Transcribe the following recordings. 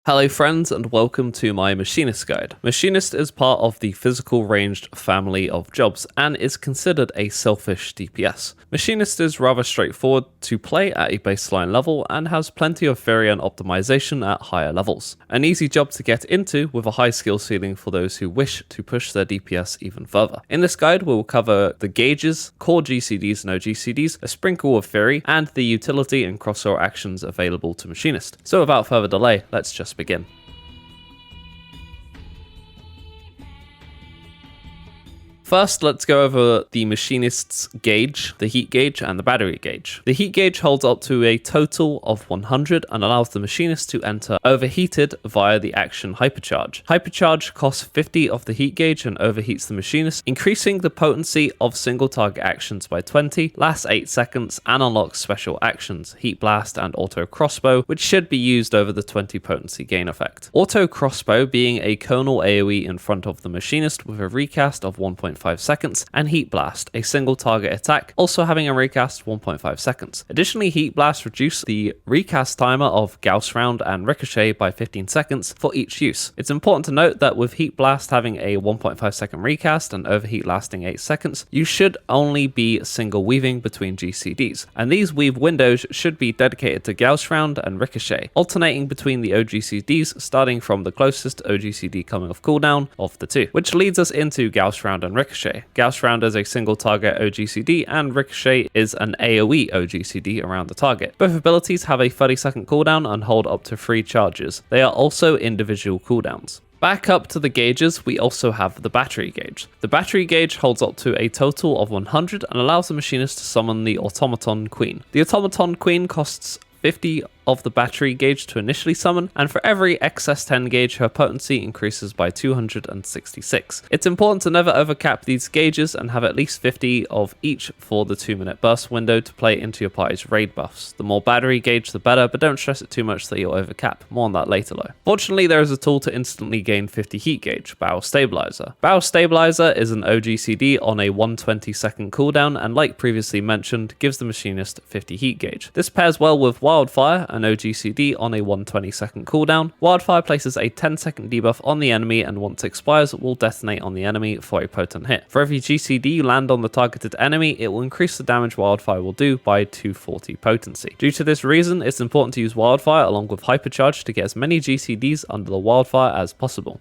Hello friends and welcome to my Machinist guide. Machinist is part of the physical ranged family of jobs and is considered a selfish DPS. Machinist is rather straightforward to play at a baseline level and has plenty of variant optimization at higher levels. An easy job to get into with a high skill ceiling for those who wish to push their DPS even further. In this guide we will cover the gauges, core GCDs and oGCDs, a sprinkle of theory, and the utility and crossover actions available to Machinist. So without further delay, let's just begin. First, let's go over the Machinist's gauge, the heat gauge, and the battery gauge. The heat gauge holds up to a total of 100 and allows the Machinist to enter overheated via the action Hypercharge. Hypercharge costs 50 of the heat gauge and overheats the Machinist, increasing the potency of single target actions by 20, lasts 8 seconds, and unlocks special actions, Heat Blast and Auto Crossbow, which should be used over the 20 potency gain effect. Auto Crossbow being a Kernel AoE in front of the Machinist with a recast of 1.5 seconds, and Heat Blast, a single target attack, also having a recast 1.5 seconds. Additionally, Heat Blast reduced the recast timer of Gauss Round and Ricochet by 15 seconds for each use. It's important to note that with Heat Blast having a 1.5 second recast and Overheat lasting 8 seconds, you should only be single weaving between GCDs, and these weave windows should be dedicated to Gauss Round and Ricochet, alternating between the oGCDs starting from the closest oGCD coming off cooldown of the two, which leads us into Gauss Round and Ricochet. Gauss Round is a single target oGCD and Ricochet is an AoE oGCD around the target. Both abilities have a 30-second cooldown and hold up to 3 charges. They are also individual cooldowns. Back up to the gauges, we also have the battery gauge. The battery gauge holds up to a total of 100 and allows the Machinist to summon the Automaton Queen. The Automaton Queen costs 50 of the battery gauge to initially summon, and for every XS10 gauge her potency increases by 266. It's important to never overcap these gauges and have at least 50 of each for the 2-minute burst window to play into your party's raid buffs. The more battery gauge the better, but don't stress it too much that you'll overcap. More on that later though. Fortunately, there is a tool to instantly gain 50 heat gauge, Barrel Stabilizer. Barrel Stabilizer is an oGCD on a 120-second cooldown and, like previously mentioned, gives the Machinist 50 heat gauge. This pairs well with Wildfire, an oGCD on a 120-second cooldown. Wildfire places a 10-second debuff on the enemy and once expires will detonate on the enemy for a potent hit. For every GCD you land on the targeted enemy, it will increase the damage Wildfire will do by 240 potency. Due to this reason, it's important to use Wildfire along with Hypercharge to get as many GCDs under the Wildfire as possible.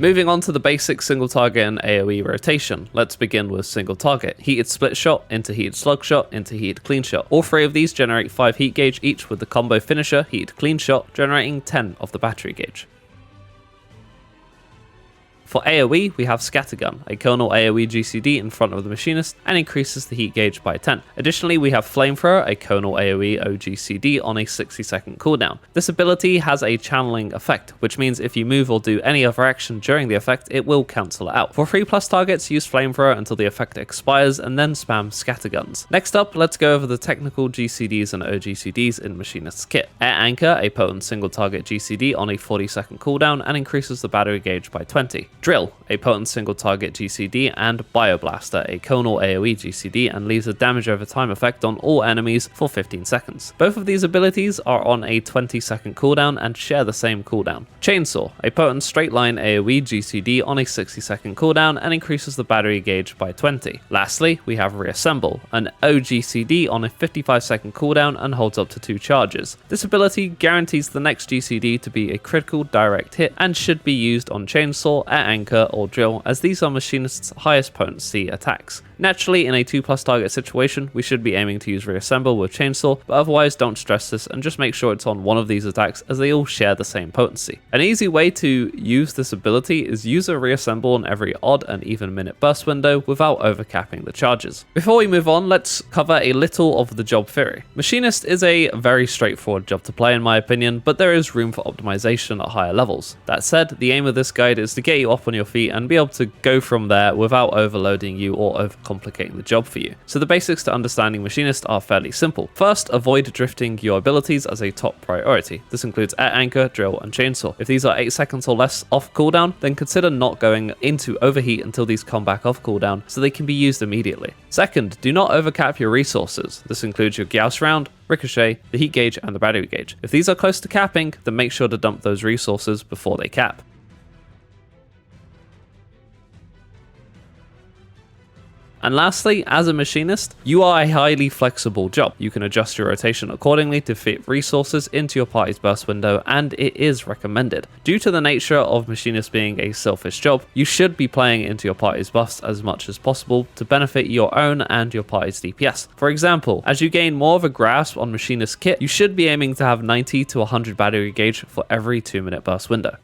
Moving on to the basic single target and AoE rotation, let's begin with single target. Heated Split Shot into Heated Slug Shot into Heated Clean Shot. All 3 of these generate 5 heat gauge each, with the combo finisher, Heated Clean Shot, generating 10 of the battery gauge. For AoE, we have Scattergun, a Kernel AoE GCD in front of the Machinist and increases the heat gauge by 10. Additionally, we have Flamethrower, a Kernel AoE oGCD on a 60-second cooldown. This ability has a channeling effect, which means if you move or do any other action during the effect, it will cancel it out. For 3+ targets, use Flamethrower until the effect expires and then spam Scatterguns. Next up, let's go over the technical GCDs and oGCDs in Machinist's kit. Air Anchor, a potent single target GCD on a 40-second cooldown and increases the battery gauge by 20. Drill, a potent single target GCD, and Bioblaster, a Kernel AoE GCD, and leaves a damage over time effect on all enemies for 15 seconds. Both of these abilities are on a 20-second cooldown and share the same cooldown. Chainsaw, a potent straight line AoE GCD on a 60-second cooldown and increases the battery gauge by 20. Lastly, we have Reassemble, an oGCD on a 55-second cooldown and holds up to 2 charges. This ability guarantees the next GCD to be a critical direct hit and should be used on Chainsaw, Air Anchor, or Drill, as these are Machinist's highest potency attacks. Naturally, in a 2+ target situation, we should be aiming to use Reassemble with Chainsaw, but otherwise don't stress this and just make sure it's on one of these attacks as they all share the same potency. An easy way to use this ability is use a Reassemble on every odd and even minute burst window without overcapping the charges. Before we move on, let's cover a little of the job theory. Machinist is a very straightforward job to play in my opinion, but there is room for optimization at higher levels. That said, the aim of this guide is to get you up on your feet and be able to go from there without overloading you or complicating the job for you. So the basics to understanding Machinist are fairly simple. First, avoid drifting your abilities as a top priority. This includes air anchor, drill, and chainsaw. If these are 8 seconds or less off cooldown, then consider not going into overheat until these come back off cooldown so they can be used immediately. Second, do not overcap your resources. This includes your Gauss round, ricochet, the heat gauge, and the battery gauge. If these are close to capping, then make sure to dump those resources before they cap. And lastly, as a machinist, you are a highly flexible job. You can adjust your rotation accordingly to fit resources into your party's burst window, and it is recommended. Due to the nature of machinist being a selfish job, you should be playing into your party's buffs as much as possible to benefit your own and your party's DPS. For example, as you gain more of a grasp on machinist kit, you should be aiming to have 90 to 100 battery gauge for every 2-minute burst window.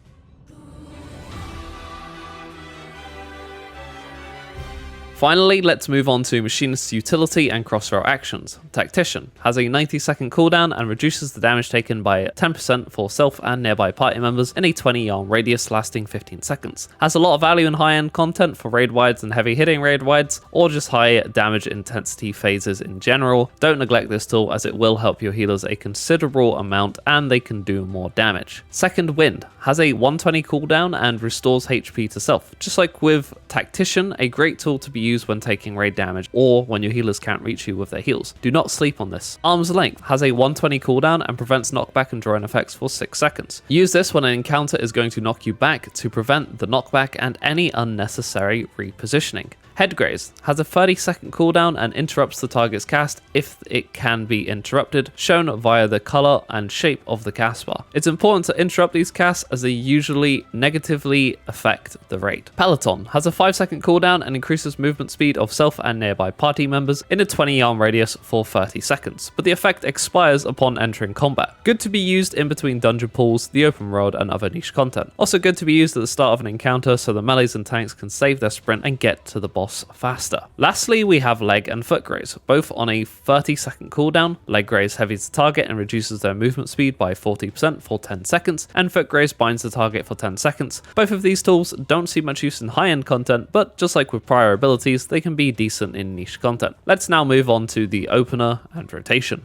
Finally, let's move on to Machinist's utility and crossrow actions. Tactician has a 90-second cooldown and reduces the damage taken by 10% for self and nearby party members in a 20-yard radius lasting 15 seconds. Has a lot of value in high-end content for raid wides and heavy-hitting raid wides, or just high damage intensity phases in general. Don't neglect this tool as it will help your healers a considerable amount and they can do more damage. Second Wind has a 120 cooldown and restores HP to self. Just like with Tactician, a great tool to be used when taking raid damage or when your healers can't reach you with their heals. Do not sleep on this. Arm's Length has a 120 cooldown and prevents knockback and drawing effects for 6 seconds. Use this when an encounter is going to knock you back to prevent the knockback and any unnecessary repositioning. Headgraze has a 30-second cooldown and interrupts the target's cast if it can be interrupted, shown via the color and shape of the cast bar. It's important to interrupt these casts as they usually negatively affect the raid. Peloton has a 5-second cooldown and increases movement speed of self and nearby party members in a 20-yard radius for 30 seconds, but the effect expires upon entering combat. Good to be used in between dungeon pools, the open world, and other niche content. Also good to be used at the start of an encounter so the melees and tanks can save their sprint and get to the boss faster. Lastly, we have leg and foot graze, both on a 30-second cooldown. Leg graze heavies the target and reduces their movement speed by 40% for 10 seconds, and foot graze binds the target for 10 seconds. Both of these tools don't see much use in high-end content, but just like with prior abilities, they can be decent in niche content. Let's now move on to the opener and rotation.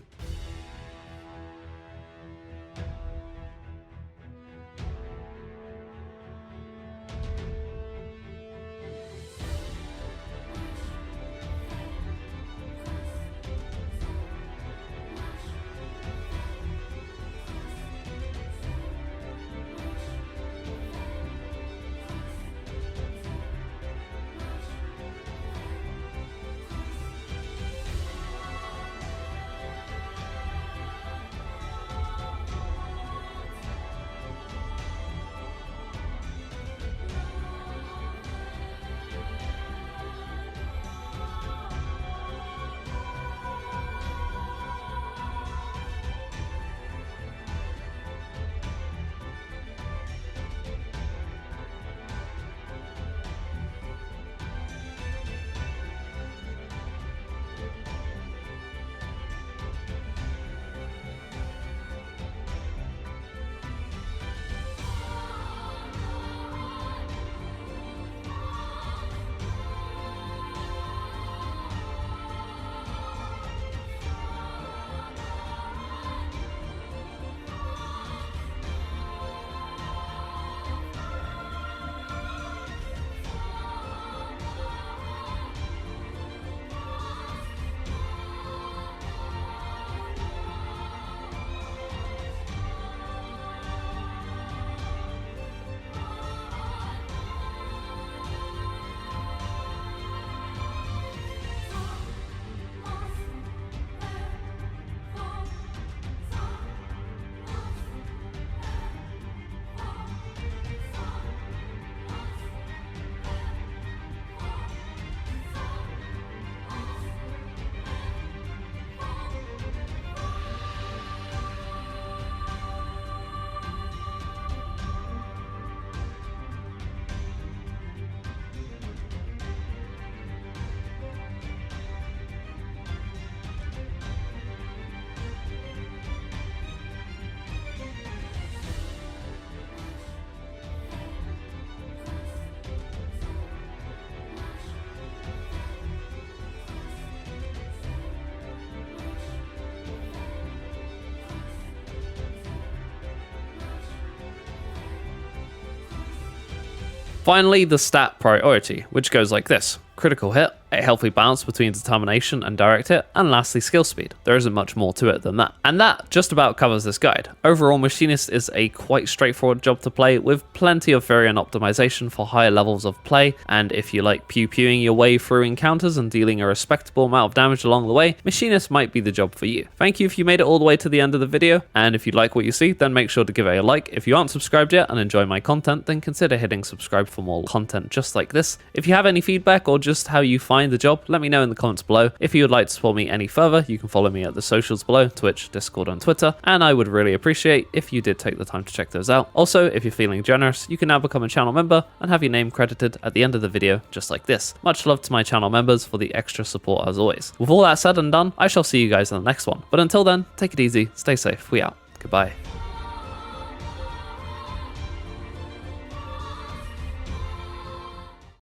Finally, the stat priority, which goes like this: critical hit, a healthy balance between determination and direct hit, and lastly skill speed. There isn't much more to it than that. And that just about covers this guide. Overall, Machinist is a quite straightforward job to play, with plenty of variant optimization for higher levels of play, and if you like pew-pewing your way through encounters and dealing a respectable amount of damage along the way, Machinist might be the job for you. Thank you if you made it all the way to the end of the video, and if you like what you see, then make sure to give it a like. If you aren't subscribed yet and enjoy my content, then consider hitting subscribe for more content just like this. If you have any feedback or just how you find the job, let me know in the comments below. If you would like to support me any further, you can follow me at the socials below: Twitch, Discord, and Twitter, and I would really appreciate if you did take the time to check those out. Also, if you're feeling generous, you can now become a channel member and have your name credited at the end of the video just like this. Much love to my channel members for the extra support as always. With all that said and done, I shall see you guys in the next one, but until then, take it easy, stay safe, we out, goodbye.